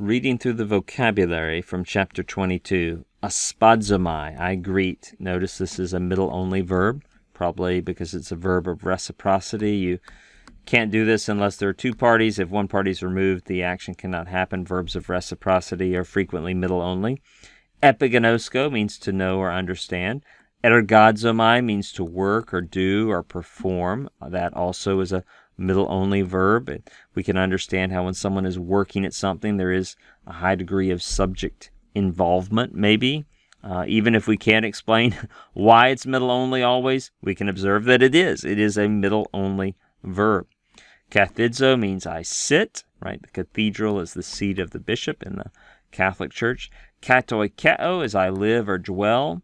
Reading through the vocabulary from chapter 22. Aspadzomai, I greet. Notice this is a middle-only verb, probably because it's a verb of reciprocity. You can't do this unless there are two parties. If one party is removed, the action cannot happen. Verbs of reciprocity are frequently middle-only. Epiginosko means to know or understand. Ergadzomai means to work or do or perform. That also is a middle-only verb. We can understand how when someone is working at something, there is a high degree of subject involvement, maybe. Even if we can't explain why it's middle-only always, we can observe that it is. It is a middle-only verb. Kathidzo means I sit, right? The cathedral is the seat of the bishop in the Catholic Church. Katoikeo is I live or dwell.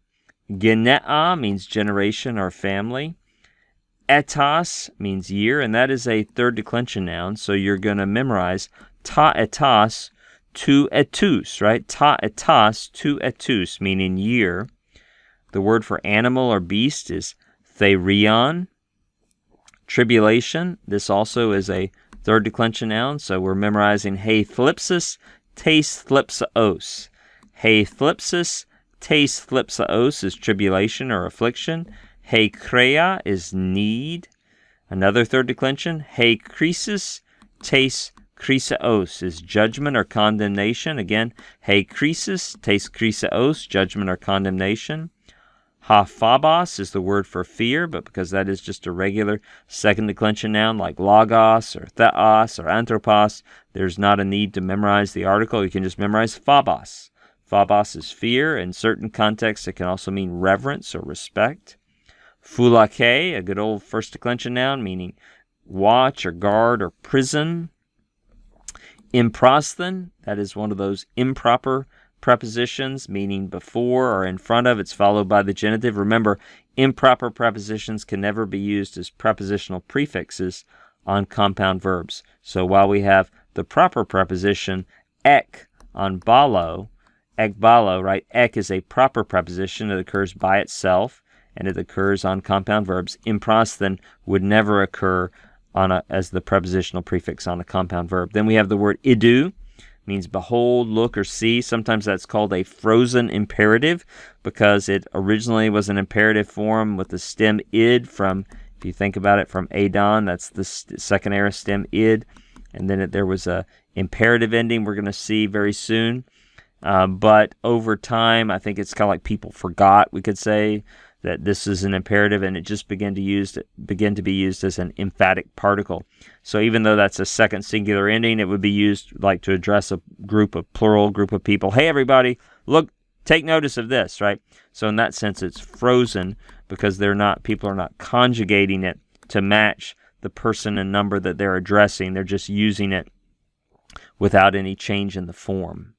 Genea means generation or family. Etas means year, and that is a third declension noun, so you're going to memorize ta etas tu etus, right? Ta etas tu etus, meaning year. The word for animal or beast is therion. Tribulation, this also is a third declension noun, so we're memorizing he thlipsis, tes thlipsaos. He thlipsis, tes thlipsaos is tribulation or affliction. He krea is need. Another third declension. He krisis, tes krisaos is judgment or condemnation. Again, he krisis, tes krisaos, judgment or condemnation. Ha phobos is the word for fear, but because that is just a regular second declension noun like logos or theos or anthropos, there's not a need to memorize the article. You can just memorize phobos. Phobos is fear. In certain contexts, it can also mean reverence or respect. Phulake, a good old first declension noun, meaning watch or guard or prison. Improsthen, that is one of those improper prepositions, meaning before or in front of. It's followed by the genitive. Remember, improper prepositions can never be used as prepositional prefixes on compound verbs. So while we have the proper preposition ek on balo, ekbalo, right? Ek is a proper preposition. It occurs by itself, and it occurs on compound verbs. Improsthen would never occur as the prepositional prefix on a compound verb. Then we have the word idu, means behold, look, or see. Sometimes that's called a frozen imperative because it originally was an imperative form with the stem id from, if you think about it, from adon, that's the second aorist stem id. And then there was a imperative ending we're going to see very soon. But over time, I think it's kind of like people forgot, we could say, that this is an imperative, and it just began to be used as an emphatic particle. So even though that's a second singular ending, it would be used like to address a plural group of people. Hey, everybody, look, take notice of this, right? So in that sense, it's frozen because people are not conjugating it to match the person and number that they're addressing. They're just using it without any change in the form.